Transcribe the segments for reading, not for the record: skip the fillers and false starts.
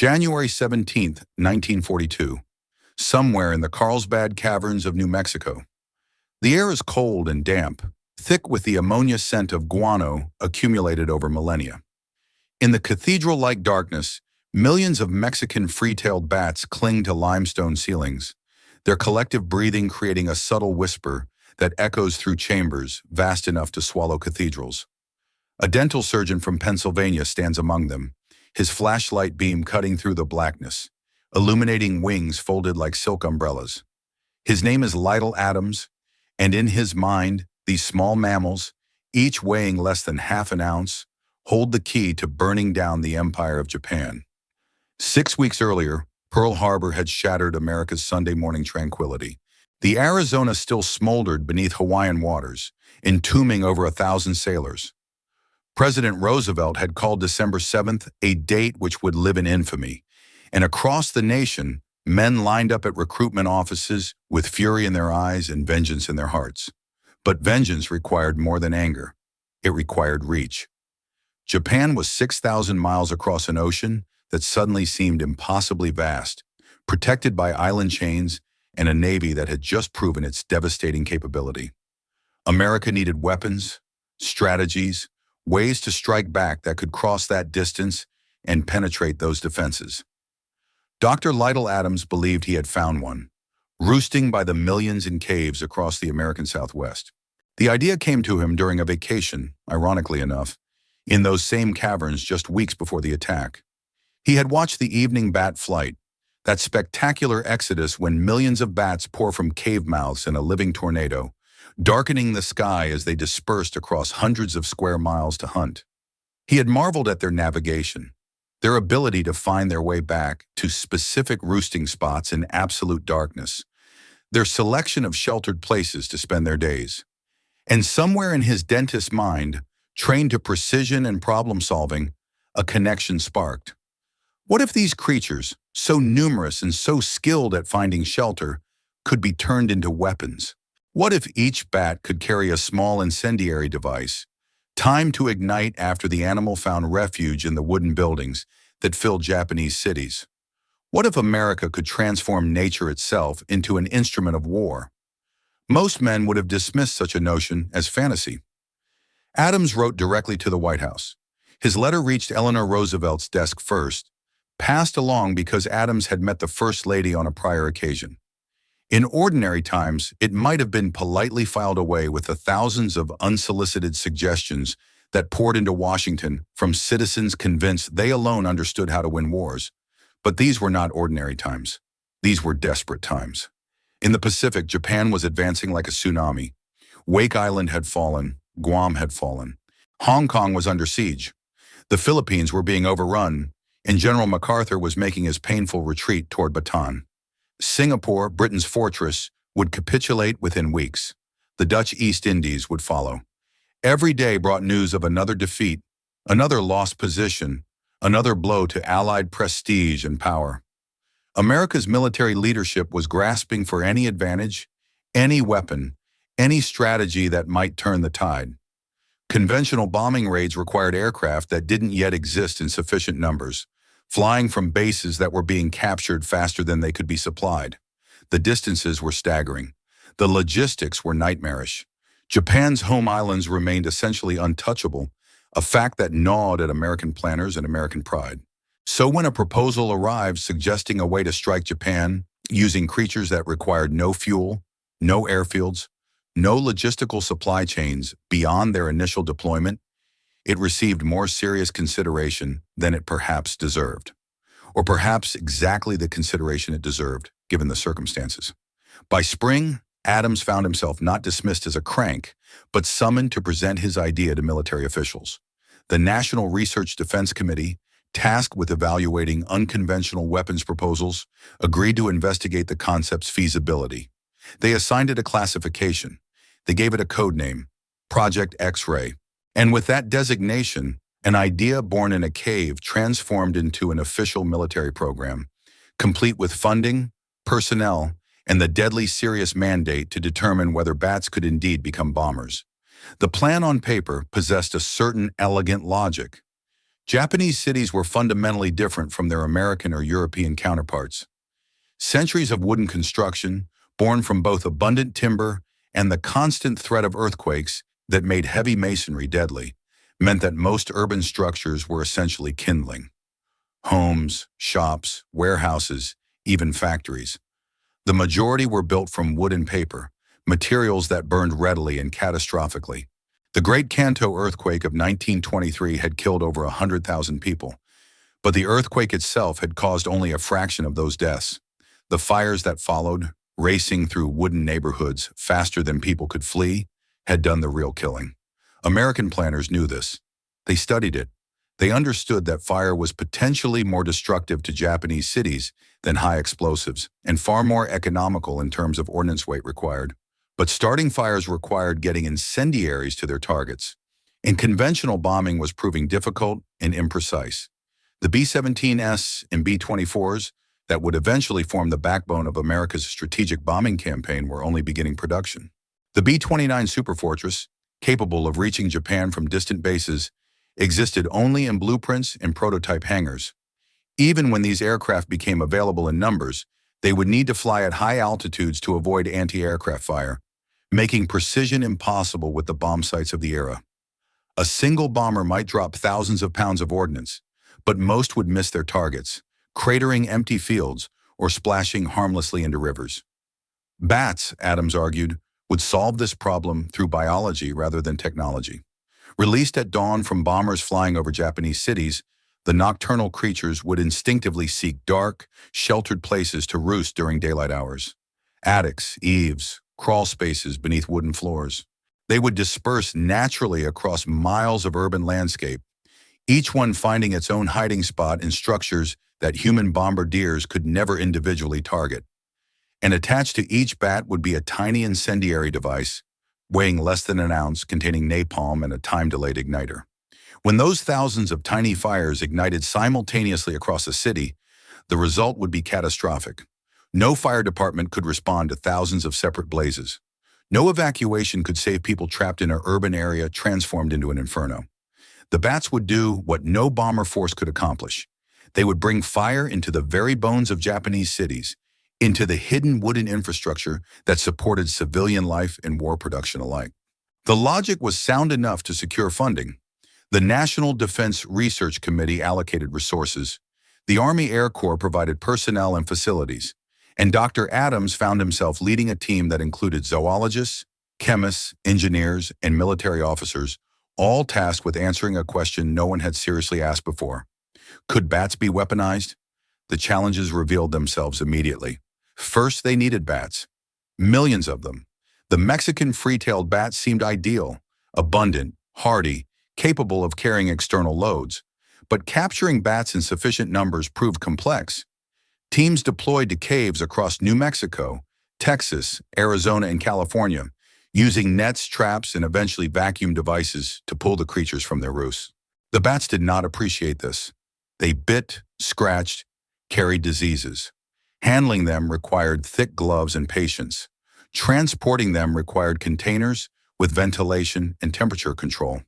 January 17th, 1942, somewhere in the Carlsbad caverns of New Mexico. The air is cold and damp, thick with the ammonia scent of guano accumulated over millennia. In the cathedral-like darkness, millions of Mexican free-tailed bats cling to limestone ceilings, their collective breathing creating a subtle whisper that echoes through chambers vast enough to swallow cathedrals. A dental surgeon from Pennsylvania stands among them, his flashlight beam cutting through the blackness, illuminating wings folded like silk umbrellas. His name is Lytle Adams, and in his mind, these small mammals, each weighing less than half an ounce, hold the key to burning down the empire of Japan. 6 weeks earlier, Pearl Harbor had shattered America's Sunday morning tranquility. The Arizona still smoldered beneath Hawaiian waters, entombing over 1,000 sailors. President Roosevelt had called December 7th a date which would live in infamy, and across the nation, men lined up at recruitment offices with fury in their eyes and vengeance in their hearts. But vengeance required more than anger. It required reach. Japan was 6,000 miles across an ocean that suddenly seemed impossibly vast, protected by island chains and a navy that had just proven its devastating capability. America needed weapons, strategies, ways to strike back that could cross that distance and penetrate those defenses. Dr. Lytle Adams believed he had found one, roosting by the millions in caves across the American Southwest. The idea came to him during a vacation, ironically enough, in those same caverns just weeks before the attack. He had watched the evening bat flight, that spectacular exodus when millions of bats pour from cave mouths in a living tornado, darkening the sky as they dispersed across hundreds of square miles to hunt. He had marveled at their navigation, their ability to find their way back to specific roosting spots in absolute darkness, their selection of sheltered places to spend their days. And somewhere in his dentist's mind, trained to precision and problem-solving, a connection sparked. What if these creatures, so numerous and so skilled at finding shelter, could be turned into weapons? What if each bat could carry a small incendiary device, timed to ignite after the animal found refuge in the wooden buildings that filled Japanese cities? What if America could transform nature itself into an instrument of war? Most men would have dismissed such a notion as fantasy. Adams wrote directly to the White House. His letter reached Eleanor Roosevelt's desk first, passed along because Adams had met the First Lady on a prior occasion. In ordinary times, it might have been politely filed away with the thousands of unsolicited suggestions that poured into Washington from citizens convinced they alone understood how to win wars. But these were not ordinary times. These were desperate times. In the Pacific, Japan was advancing like a tsunami. Wake Island had fallen, Guam had fallen. Hong Kong was under siege. The Philippines were being overrun, and General MacArthur was making his painful retreat toward Bataan. Singapore, Britain's fortress, would capitulate within weeks. The Dutch East Indies would follow. Every day brought news of another defeat, another lost position, another blow to Allied prestige and power. America's military leadership was grasping for any advantage, any weapon, any strategy that might turn the tide. Conventional bombing raids required aircraft that didn't yet exist in sufficient numbers, flying from bases that were being captured faster than they could be supplied. The distances were staggering. The logistics were nightmarish. Japan's home islands remained essentially untouchable, a fact that gnawed at American planners and American pride. So when a proposal arrived suggesting a way to strike Japan using creatures that required no fuel, no airfields, no logistical supply chains beyond their initial deployment, it received more serious consideration than it perhaps deserved. Or perhaps exactly the consideration it deserved, given the circumstances. By spring, Adams found himself not dismissed as a crank, but summoned to present his idea to military officials. The National Research Defense Committee, tasked with evaluating unconventional weapons proposals, agreed to investigate the concept's feasibility. They assigned it a classification. They gave it a code name, Project X-Ray. And with that designation, an idea born in a cave transformed into an official military program, complete with funding, personnel, and the deadly serious mandate to determine whether bats could indeed become bombers. The plan on paper possessed a certain elegant logic. Japanese cities were fundamentally different from their American or European counterparts. Centuries of wooden construction, born from both abundant timber and the constant threat of earthquakes that made heavy masonry deadly, meant that most urban structures were essentially kindling. Homes, shops, warehouses, even factories. The majority were built from wood and paper, materials that burned readily and catastrophically. The Great Kanto earthquake of 1923 had killed over 100,000 people, but the earthquake itself had caused only a fraction of those deaths. The fires that followed, racing through wooden neighborhoods faster than people could flee, had done the real killing. American planners knew this. They studied it. They understood that fire was potentially more destructive to Japanese cities than high explosives, and far more economical in terms of ordnance weight required. But starting fires required getting incendiaries to their targets, and conventional bombing was proving difficult and imprecise. The B-17S and B-24s that would eventually form the backbone of America's strategic bombing campaign were only beginning production. The B-29 Superfortress, capable of reaching Japan from distant bases, existed only in blueprints and prototype hangars. Even when these aircraft became available in numbers, they would need to fly at high altitudes to avoid anti-aircraft fire, making precision impossible with the bomb sights of the era. A single bomber might drop thousands of pounds of ordnance, but most would miss their targets, cratering empty fields or splashing harmlessly into rivers. Bats, Adams argued, would solve this problem through biology rather than technology. Released at dawn from bombers flying over Japanese cities, the nocturnal creatures would instinctively seek dark, sheltered places to roost during daylight hours. Attics, eaves, crawl spaces beneath wooden floors. They would disperse naturally across miles of urban landscape, each one finding its own hiding spot in structures that human bombardiers could never individually target. And attached to each bat would be a tiny incendiary device, weighing less than an ounce, containing napalm and a time-delayed igniter. When those thousands of tiny fires ignited simultaneously across a city, the result would be catastrophic. No fire department could respond to thousands of separate blazes. No evacuation could save people trapped in an urban area transformed into an inferno. The bats would do what no bomber force could accomplish. They would bring fire into the very bones of Japanese cities, into the hidden wooden infrastructure that supported civilian life and war production alike. The logic was sound enough to secure funding. The National Defense Research Committee allocated resources. The Army Air Corps provided personnel and facilities. And Dr. Adams found himself leading a team that included zoologists, chemists, engineers, and military officers, all tasked with answering a question no one had seriously asked before. Could bats be weaponized? The challenges revealed themselves immediately. First, they needed bats. Millions of them. The Mexican free-tailed bat seemed ideal, abundant, hardy, capable of carrying external loads. But capturing bats in sufficient numbers proved complex. Teams deployed to caves across New Mexico, Texas, Arizona, and California, using nets, traps, and eventually vacuum devices to pull the creatures from their roosts. The bats did not appreciate this. They bit, scratched, carried diseases. Handling them required thick gloves and patience. Transporting them required containers with ventilation and temperature control.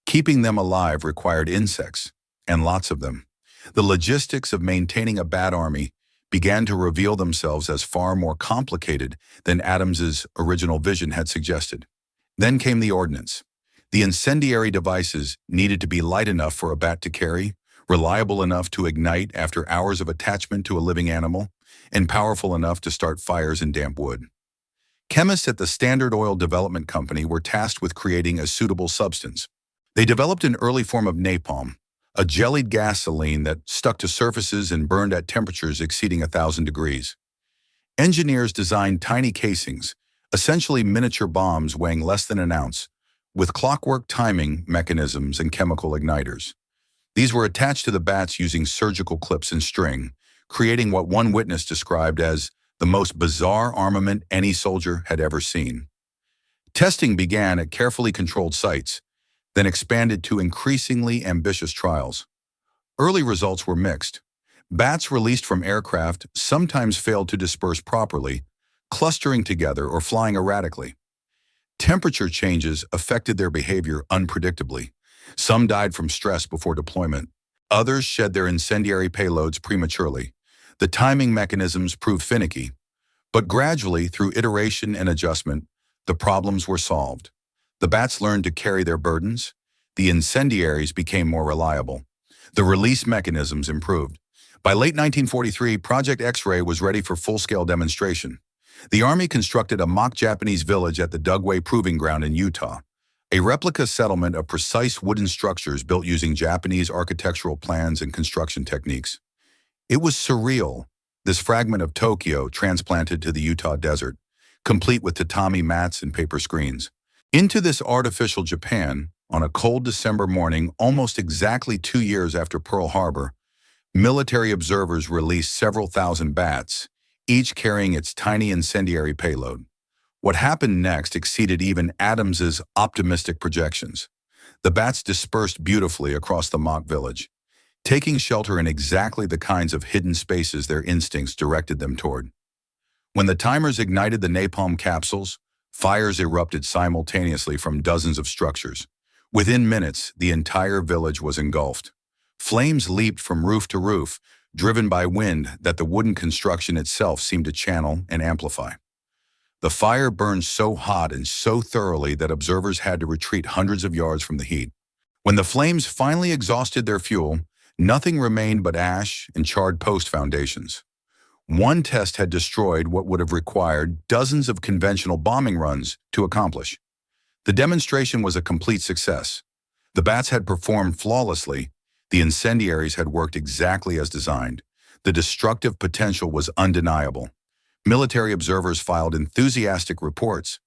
Keeping them alive required insects, and lots of them. The logistics of maintaining a bat army began to reveal themselves as far more complicated than Adams's original vision had suggested. Then came the ordnance. The incendiary devices needed to be light enough for a bat to carry, reliable enough to ignite after hours of attachment to a living animal, and powerful enough to start fires in damp wood. Chemists at the Standard Oil Development Company were tasked with creating a suitable substance. They developed an early form of napalm, a jellied gasoline that stuck to surfaces and burned at temperatures exceeding 1,000 degrees. Engineers designed tiny casings, essentially miniature bombs weighing less than an ounce, with clockwork timing mechanisms and chemical igniters. These were attached to the bats using surgical clips and string, creating what one witness described as the most bizarre armament any soldier had ever seen. Testing began at carefully controlled sites, then expanded to increasingly ambitious trials. Early results were mixed. Bats released from aircraft sometimes failed to disperse properly, clustering together or flying erratically. Temperature changes affected their behavior unpredictably. Some died from stress before deployment. Others shed their incendiary payloads prematurely. The timing mechanisms proved finicky, but gradually, through iteration and adjustment, the problems were solved. The bats learned to carry their burdens. The incendiaries became more reliable. The release mechanisms improved. By late 1943, Project X-ray was ready for full-scale demonstration. The Army constructed a mock Japanese village at the Dugway Proving Ground in Utah, a replica settlement of precise wooden structures built using Japanese architectural plans and construction techniques. It was surreal, this fragment of Tokyo transplanted to the Utah desert, complete with tatami mats and paper screens. Into this artificial Japan, on a cold December morning almost exactly 2 years after Pearl Harbor, military observers released several thousand bats, each carrying its tiny incendiary payload. What happened next exceeded even Adams's optimistic projections. The bats dispersed beautifully across the mock village, taking shelter in exactly the kinds of hidden spaces their instincts directed them toward. When the timers ignited the napalm capsules, fires erupted simultaneously from dozens of structures. Within minutes, the entire village was engulfed. Flames leaped from roof to roof, driven by wind that the wooden construction itself seemed to channel and amplify. The fire burned so hot and so thoroughly that observers had to retreat hundreds of yards from the heat. When the flames finally exhausted their fuel, nothing remained but ash and charred post foundations. One test had destroyed what would have required dozens of conventional bombing runs to accomplish. The demonstration was a complete success. The bats had performed flawlessly. The incendiaries had worked exactly as designed. The destructive potential was undeniable. Military observers filed enthusiastic reports.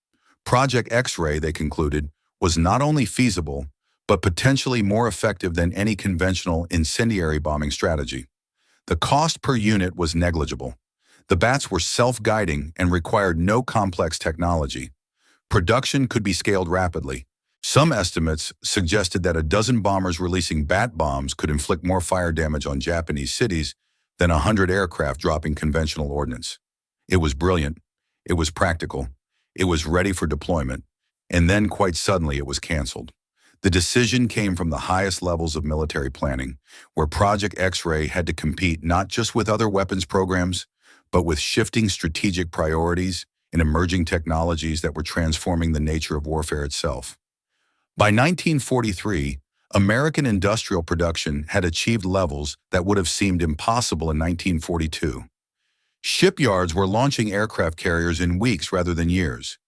Project X-ray, they concluded, was not only feasible, but potentially more effective than any conventional incendiary bombing strategy. The cost per unit was negligible. The bats were self-guiding and required no complex technology. Production could be scaled rapidly. Some estimates suggested that a dozen bombers releasing bat bombs could inflict more fire damage on Japanese cities than 100 aircraft dropping conventional ordnance. It was brilliant. It was practical. It was ready for deployment. And then, quite suddenly, it was canceled. The decision came from the highest levels of military planning, where Project X-ray had to compete not just with other weapons programs, but with shifting strategic priorities and emerging technologies that were transforming the nature of warfare itself. By 1943, American industrial production had achieved levels that would have seemed impossible in 1942. Shipyards were launching aircraft carriers in weeks rather than years.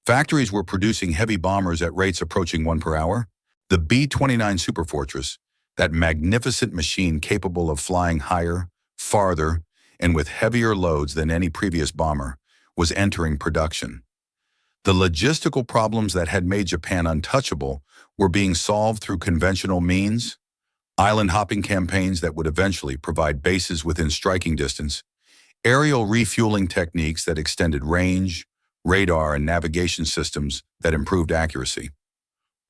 Factories were producing heavy bombers at rates approaching 1 per hour. The B-29 Superfortress, that magnificent machine capable of flying higher, farther, and with heavier loads than any previous bomber, was entering production. The logistical problems that had made Japan untouchable were being solved through conventional means, island-hopping campaigns that would eventually provide bases within striking distance, aerial refueling techniques that extended range, radar, and navigation systems that improved accuracy.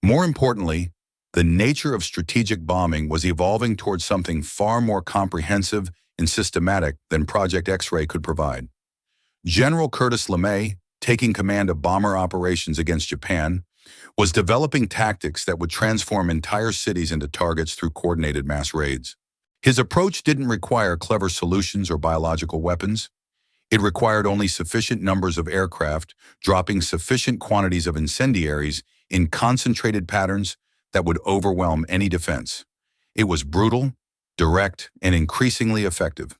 More importantly, the nature of strategic bombing was evolving towards something far more comprehensive and systematic than Project X-ray could provide. General Curtis LeMay, taking command of bomber operations against Japan, was developing tactics that would transform entire cities into targets through coordinated mass raids. His approach didn't require clever solutions or biological weapons. It required only sufficient numbers of aircraft, dropping sufficient quantities of incendiaries in concentrated patterns that would overwhelm any defense. It was brutal, direct, and increasingly effective.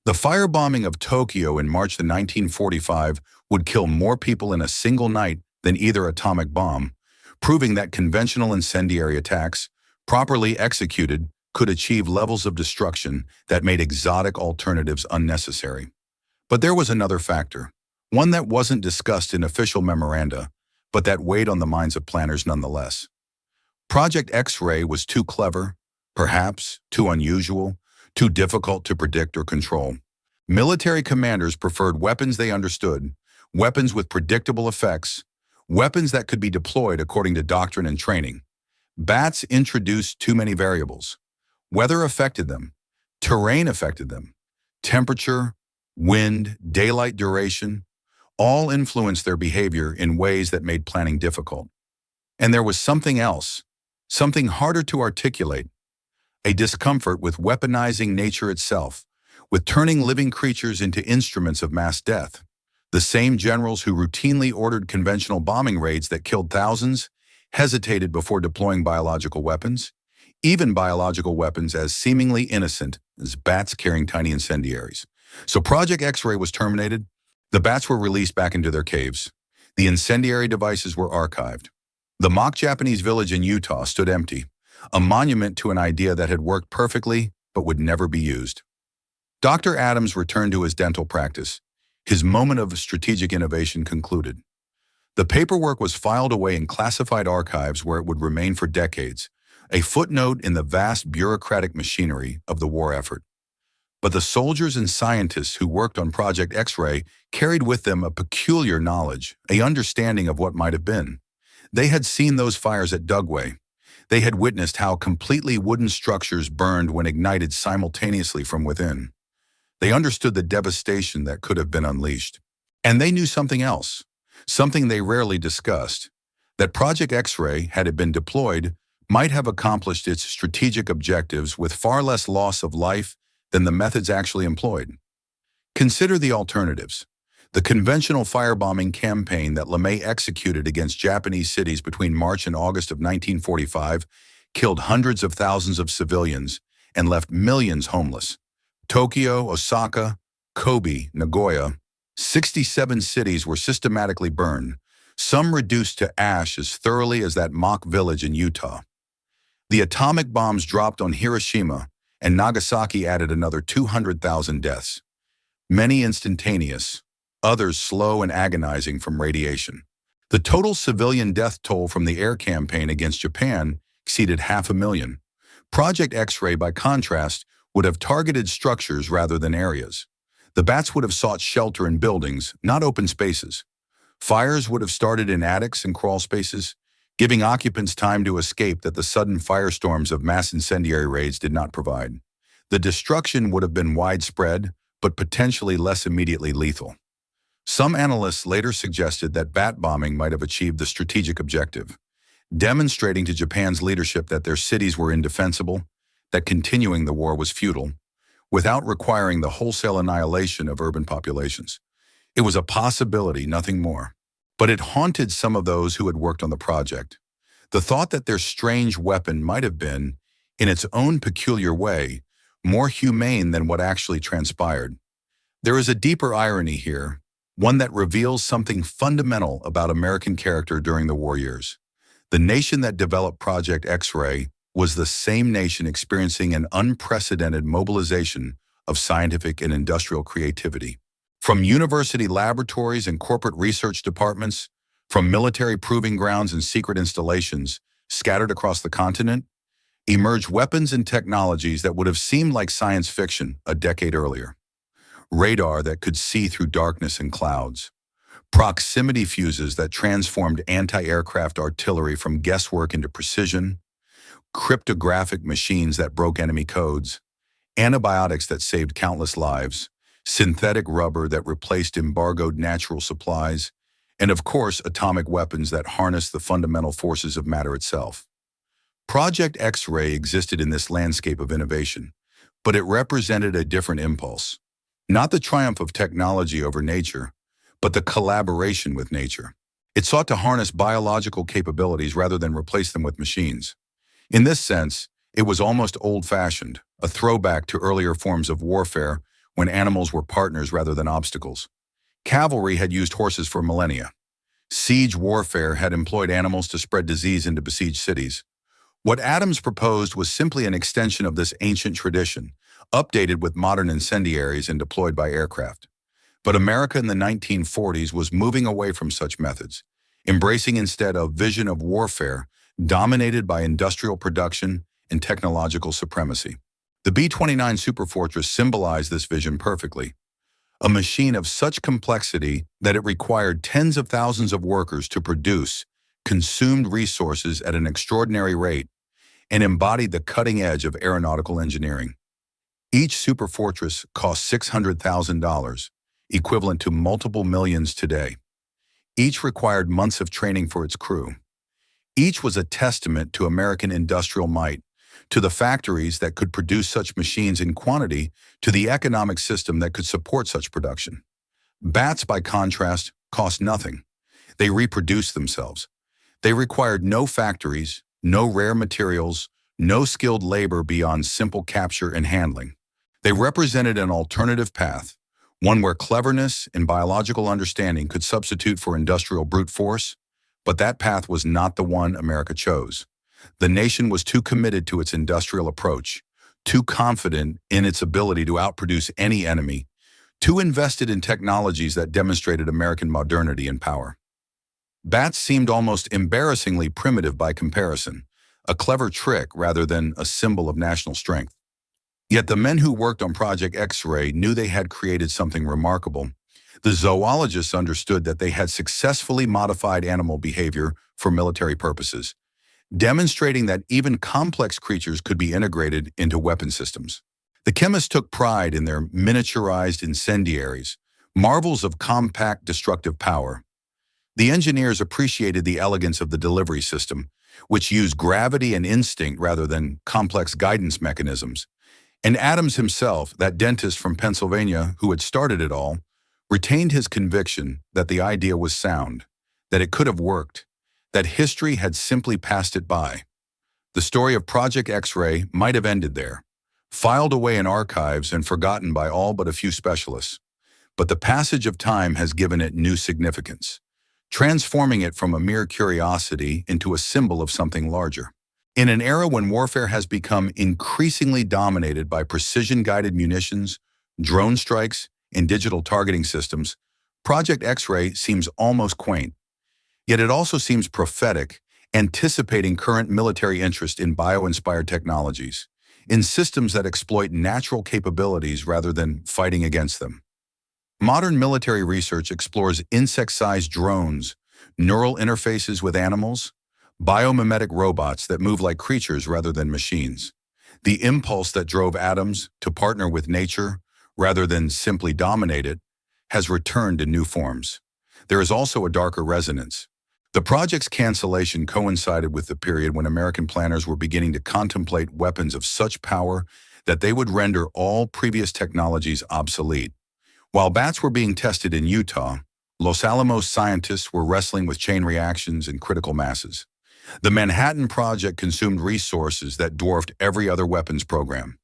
The firebombing of Tokyo in March 1945 would kill more people in a single night than either atomic bomb, proving that conventional incendiary attacks, properly executed, could achieve levels of destruction that made exotic alternatives unnecessary. But there was another factor, one that wasn't discussed in official memoranda, but that weighed on the minds of planners nonetheless. Project X-ray was too clever, perhaps too unusual, too difficult to predict or control. Military commanders preferred weapons they understood, weapons with predictable effects, weapons that could be deployed according to doctrine and training. Bats introduced too many variables. Weather affected them, terrain affected them, temperature, wind, daylight duration, all influenced their behavior in ways that made planning difficult. And there was something else. something harder to articulate, a discomfort with weaponizing nature itself, with turning living creatures into instruments of mass death. The same generals who routinely ordered conventional bombing raids that killed thousands hesitated before deploying biological weapons, even biological weapons as seemingly innocent as bats carrying tiny incendiaries. So Project X-Ray was terminated. The bats were released back into their caves. The incendiary devices were archived. The mock Japanese village in Utah stood empty, a monument to an idea that had worked perfectly but would never be used. Dr. Adams returned to his dental practice. His moment of strategic innovation concluded. The paperwork was filed away in classified archives where it would remain for decades, a footnote in the vast bureaucratic machinery of the war effort. But the soldiers and scientists who worked on Project X-Ray carried with them a peculiar knowledge, an understanding of what might have been. They had seen those fires at Dugway. They had witnessed how completely wooden structures burned when ignited simultaneously from within. They understood the devastation that could have been unleashed. And they knew something else, something they rarely discussed, that Project X-Ray, had it been deployed, might have accomplished its strategic objectives with far less loss of life than the methods actually employed. Consider the alternatives. The conventional firebombing campaign that LeMay executed against Japanese cities between March and August of 1945 killed hundreds of thousands of civilians and left millions homeless. Tokyo, Osaka, Kobe, Nagoya, 67 cities were systematically burned, some reduced to ash as thoroughly as that mock village in Utah. The atomic bombs dropped on Hiroshima and Nagasaki added another 200,000 deaths, many instantaneous, others slow and agonizing from radiation. The total civilian death toll from the air campaign against Japan exceeded 500,000. Project X-Ray, by contrast, would have targeted structures rather than areas. The bats would have sought shelter in buildings, not open spaces. Fires would have started in attics and crawl spaces, giving occupants time to escape that the sudden firestorms of mass incendiary raids did not provide. The destruction would have been widespread, but potentially less immediately lethal. Some analysts later suggested that bat bombing might have achieved the strategic objective, demonstrating to Japan's leadership that their cities were indefensible, that continuing the war was futile, without requiring the wholesale annihilation of urban populations. It was a possibility, nothing more. But it haunted some of those who had worked on the project. The thought that their strange weapon might have been, in its own peculiar way, more humane than what actually transpired. There is a deeper irony here, one that reveals something fundamental about American character during the war years. The nation that developed Project X-Ray was the same nation experiencing an unprecedented mobilization of scientific and industrial creativity. From university laboratories and corporate research departments, from military proving grounds and secret installations scattered across the continent, emerged weapons and technologies that would have seemed like science fiction a decade earlier. Radar that could see through darkness and clouds, proximity fuses that transformed anti-aircraft artillery from guesswork into precision, cryptographic machines that broke enemy codes, antibiotics that saved countless lives, synthetic rubber that replaced embargoed natural supplies, and of course, atomic weapons that harnessed the fundamental forces of matter itself. Project X-Ray existed in this landscape of innovation, but it represented a different impulse. Not the triumph of technology over nature, but the collaboration with nature. It sought to harness biological capabilities rather than replace them with machines. In this sense, it was almost old-fashioned, a throwback to earlier forms of warfare when animals were partners rather than obstacles. Cavalry had used horses for millennia. Siege warfare had employed animals to spread disease into besieged cities. What Adams proposed was simply an extension of this ancient tradition, updated with modern incendiaries and deployed by aircraft. But America in the 1940s was moving away from such methods, embracing instead a vision of warfare dominated by industrial production and technological supremacy. The B-29 Superfortress symbolized this vision perfectly. A machine of such complexity that it required tens of thousands of workers to produce, consumed resources at an extraordinary rate, and embodied the cutting edge of aeronautical engineering. Each Superfortress cost $600,000, equivalent to multiple millions today. Each required months of training for its crew. Each was a testament to American industrial might, to the factories that could produce such machines in quantity, to the economic system that could support such production. Bats, by contrast, cost nothing. They reproduced themselves. They required no factories, no rare materials, no skilled labor beyond simple capture and handling. They represented an alternative path, one where cleverness and biological understanding could substitute for industrial brute force, but that path was not the one America chose. The nation was too committed to its industrial approach, too confident in its ability to outproduce any enemy, too invested in technologies that demonstrated American modernity and power. Bats seemed almost embarrassingly primitive by comparison, a clever trick rather than a symbol of national strength. Yet the men who worked on Project X-Ray knew they had created something remarkable. The zoologists understood that they had successfully modified animal behavior for military purposes, demonstrating that even complex creatures could be integrated into weapon systems. The chemists took pride in their miniaturized incendiaries, marvels of compact destructive power. The engineers appreciated the elegance of the delivery system, which used gravity and instinct rather than complex guidance mechanisms. And Adams himself, that dentist from Pennsylvania who had started it all, retained his conviction that the idea was sound, that it could have worked, that history had simply passed it by. The story of Project X-Ray might have ended there, filed away in archives and forgotten by all but a few specialists. But the passage of time has given it new significance, transforming it from a mere curiosity into a symbol of something larger. In an era when warfare has become increasingly dominated by precision-guided munitions, drone strikes, and digital targeting systems, Project X-Ray seems almost quaint. Yet it also seems prophetic, anticipating current military interest in bio-inspired technologies, in systems that exploit natural capabilities rather than fighting against them. Modern military research explores insect-sized drones, neural interfaces with animals, biomimetic robots that move like creatures rather than machines. The impulse that drove Adams to partner with nature rather than simply dominate it has returned in new forms. There is also a darker resonance. The project's cancellation coincided with the period when American planners were beginning to contemplate weapons of such power that they would render all previous technologies obsolete. While bats were being tested in Utah, Los Alamos scientists were wrestling with chain reactions and critical masses. The Manhattan Project consumed resources that dwarfed every other weapons program.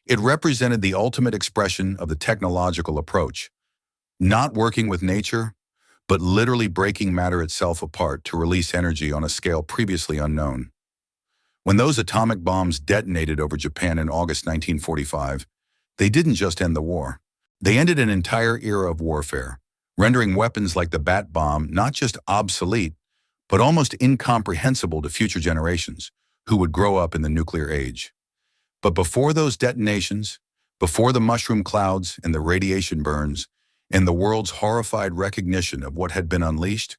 It represented the ultimate expression of the technological approach, not working with nature, but literally breaking matter itself apart to release energy on a scale previously unknown. When those atomic bombs detonated over Japan in August 1945, they didn't just end the war. They ended an entire era of warfare, rendering weapons like the bat bomb not just obsolete, but almost incomprehensible to future generations who would grow up in the nuclear age. But before those detonations, before the mushroom clouds and the radiation burns, and the world's horrified recognition of what had been unleashed,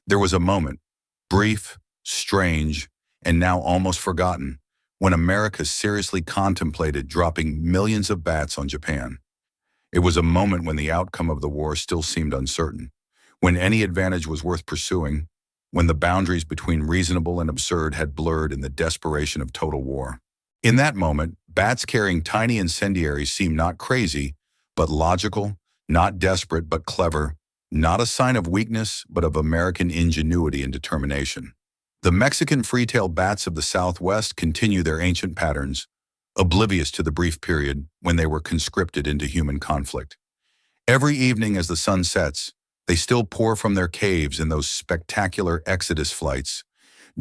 there was a moment, brief, strange, and now almost forgotten, when America seriously contemplated dropping millions of bats on Japan. It was a moment when the outcome of the war still seemed uncertain, when any advantage was worth pursuing, when the boundaries between reasonable and absurd had blurred in the desperation of total war. In that moment, bats carrying tiny incendiaries seemed not crazy, but logical, not desperate but clever, not a sign of weakness but of American ingenuity and determination. The Mexican free-tailed bats of the Southwest continue their ancient patterns, oblivious to the brief period when they were conscripted into human conflict. Every evening as the sun sets, they still pour from their caves in those spectacular exodus flights,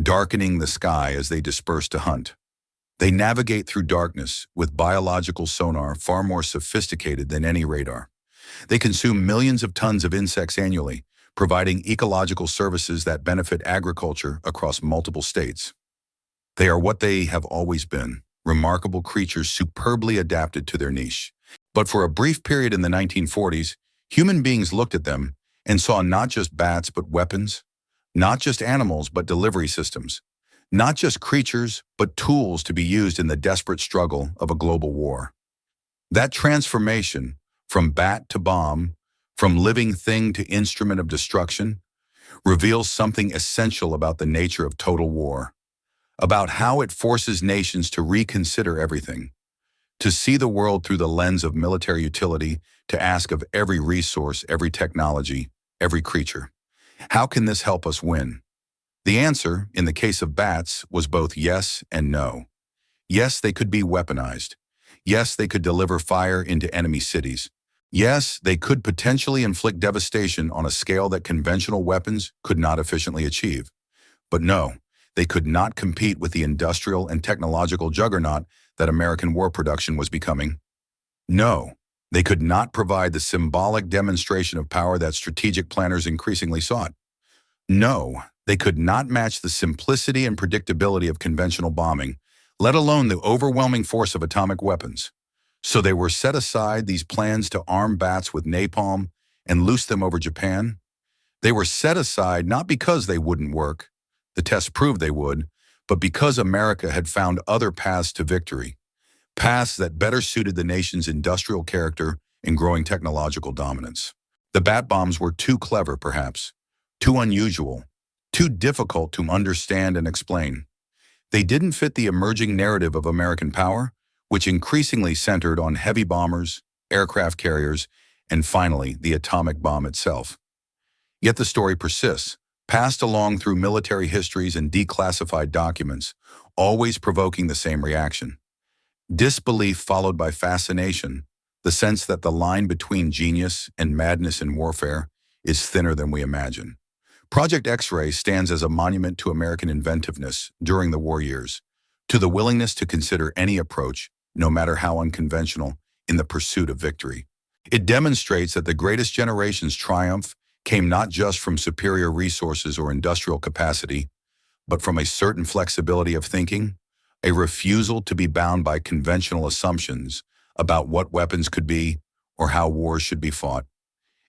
darkening the sky as they disperse to hunt. They navigate through darkness with biological sonar far more sophisticated than any radar. They consume millions of tons of insects annually, providing ecological services that benefit agriculture across multiple states. They are what they have always been, remarkable creatures superbly adapted to their niche. But for a brief period in the 1940s, human beings looked at them and saw not just bats but weapons, not just animals but delivery systems, not just creatures but tools to be used in the desperate struggle of a global war. That transformation, from bat to bomb, from living thing to instrument of destruction, reveals something essential about the nature of total war, about how it forces nations to reconsider everything, to see the world through the lens of military utility, to ask of every resource, every technology, every creature, how can this help us win? The answer, in the case of bats, was both yes and no. Yes, they could be weaponized. Yes, they could deliver fire into enemy cities. Yes, they could potentially inflict devastation on a scale that conventional weapons could not efficiently achieve. But no, they could not compete with the industrial and technological juggernaut that American war production was becoming. No, they could not provide the symbolic demonstration of power that strategic planners increasingly sought. No, they could not match the simplicity and predictability of conventional bombing, let alone the overwhelming force of atomic weapons. So they were set aside, these plans to arm bats with napalm and loose them over Japan. They were set aside not because they wouldn't work, the tests proved they would, but because America had found other paths to victory, paths that better suited the nation's industrial character and growing technological dominance. The bat bombs were too clever, perhaps, too unusual, too difficult to understand and explain. They didn't fit the emerging narrative of American power, which increasingly centered on heavy bombers, aircraft carriers, and finally, the atomic bomb itself. Yet the story persists, passed along through military histories and declassified documents, always provoking the same reaction. Disbelief followed by fascination, the sense that the line between genius and madness in warfare is thinner than we imagine. Project X-Ray stands as a monument to American inventiveness during the war years, to the willingness to consider any approach, no matter how unconventional, in the pursuit of victory. It demonstrates that the greatest generation's triumph came not just from superior resources or industrial capacity, but from a certain flexibility of thinking, a refusal to be bound by conventional assumptions about what weapons could be or how wars should be fought.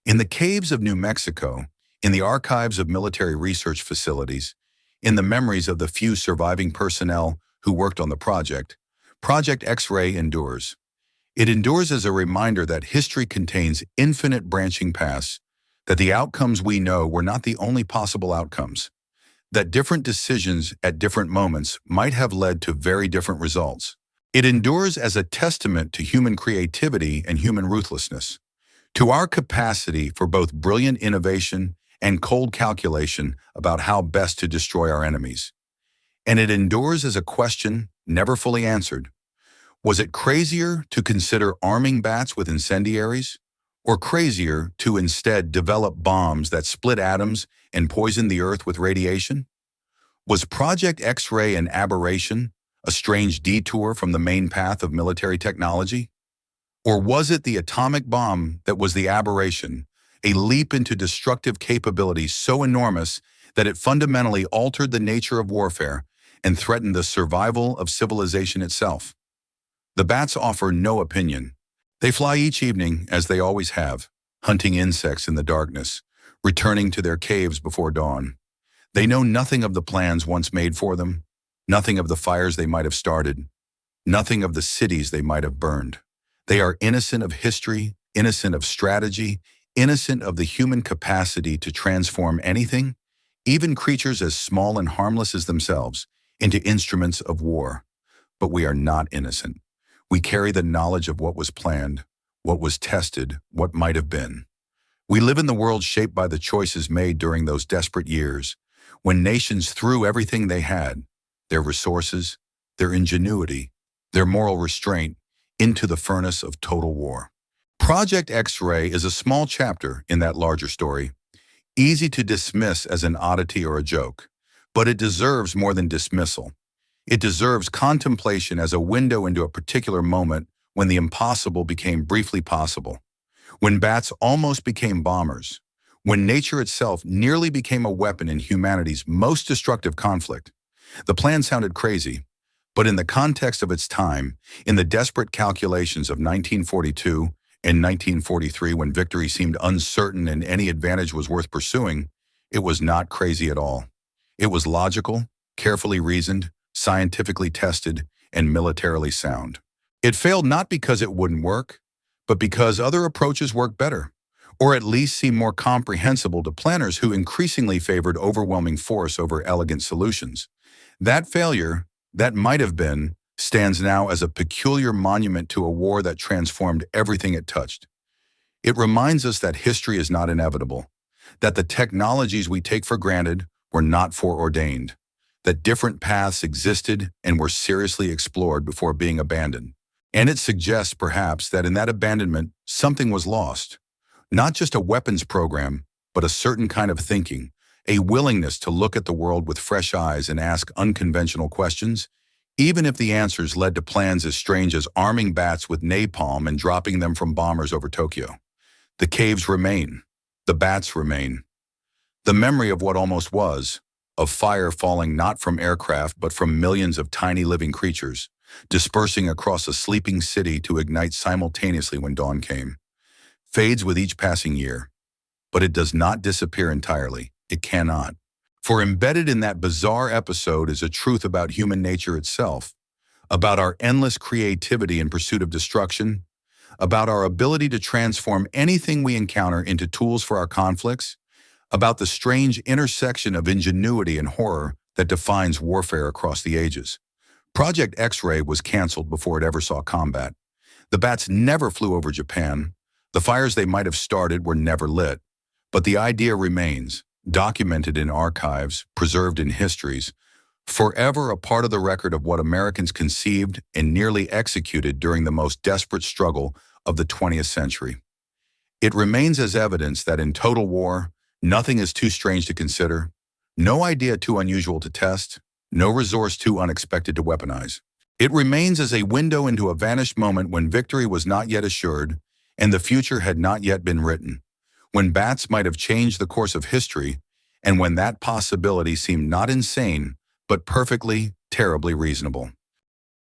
In the caves of New Mexico, in the archives of military research facilities, in the memories of the few surviving personnel who worked on the project, Project X-Ray endures. It endures as a reminder that history contains infinite branching paths, that the outcomes we know were not the only possible outcomes, that different decisions at different moments might have led to very different results. It endures as a testament to human creativity and human ruthlessness, to our capacity for both brilliant innovation and cold calculation about how best to destroy our enemies. And it endures as a question never fully answered. Was it crazier to consider arming bats with incendiaries, or crazier to instead develop bombs that split atoms and poison the earth with radiation? Was Project X-Ray an aberration, a strange detour from the main path of military technology? Or was it the atomic bomb that was the aberration, a leap into destructive capabilities so enormous that it fundamentally altered the nature of warfare and threatened the survival of civilization itself? The bats offer no opinion. They fly each evening, as they always have, hunting insects in the darkness, returning to their caves before dawn. They know nothing of the plans once made for them, nothing of the fires they might have started, nothing of the cities they might have burned. They are innocent of history, innocent of strategy, innocent of the human capacity to transform anything, even creatures as small and harmless as themselves, into instruments of war. But we are not innocent. We carry the knowledge of what was planned, what was tested, what might have been. We live in the world shaped by the choices made during those desperate years, when nations threw everything they had, their resources, their ingenuity, their moral restraint, into the furnace of total war. Project X-Ray is a small chapter in that larger story, easy to dismiss as an oddity or a joke, but it deserves more than dismissal. It deserves contemplation as a window into a particular moment when the impossible became briefly possible, when bats almost became bombers, when nature itself nearly became a weapon in humanity's most destructive conflict. The plan sounded crazy, but in the context of its time, in the desperate calculations of 1942 and 1943, when victory seemed uncertain and any advantage was worth pursuing, it was not crazy at all. It was logical, carefully reasoned, scientifically tested, and militarily sound. It failed not because it wouldn't work, but because other approaches worked better, or at least seem more comprehensible to planners who increasingly favored overwhelming force over elegant solutions. That failure, that might have been, stands now as a peculiar monument to a war that transformed everything it touched. It reminds us that history is not inevitable, that the technologies we take for granted were not foreordained, that different paths existed and were seriously explored before being abandoned. And it suggests, perhaps, that in that abandonment, something was lost. Not just a weapons program, but a certain kind of thinking, a willingness to look at the world with fresh eyes and ask unconventional questions, even if the answers led to plans as strange as arming bats with napalm and dropping them from bombers over Tokyo. The caves remain. The bats remain. The memory of what almost was, of fire falling not from aircraft but from millions of tiny living creatures, dispersing across a sleeping city to ignite simultaneously when dawn came, fades with each passing year. But it does not disappear entirely. It cannot. For embedded in that bizarre episode is a truth about human nature itself, about our endless creativity in pursuit of destruction, about our ability to transform anything we encounter into tools for our conflicts, about the strange intersection of ingenuity and horror that defines warfare across the ages. Project X-Ray was canceled before it ever saw combat. The bats never flew over Japan. The fires they might have started were never lit. But the idea remains, documented in archives, preserved in histories, forever a part of the record of what Americans conceived and nearly executed during the most desperate struggle of the 20th century. It remains as evidence that in total war, nothing is too strange to consider, no idea too unusual to test, no resource too unexpected to weaponize. It remains as a window into a vanished moment when victory was not yet assured and the future had not yet been written, when bats might have changed the course of history, and when that possibility seemed not insane, but perfectly, terribly reasonable.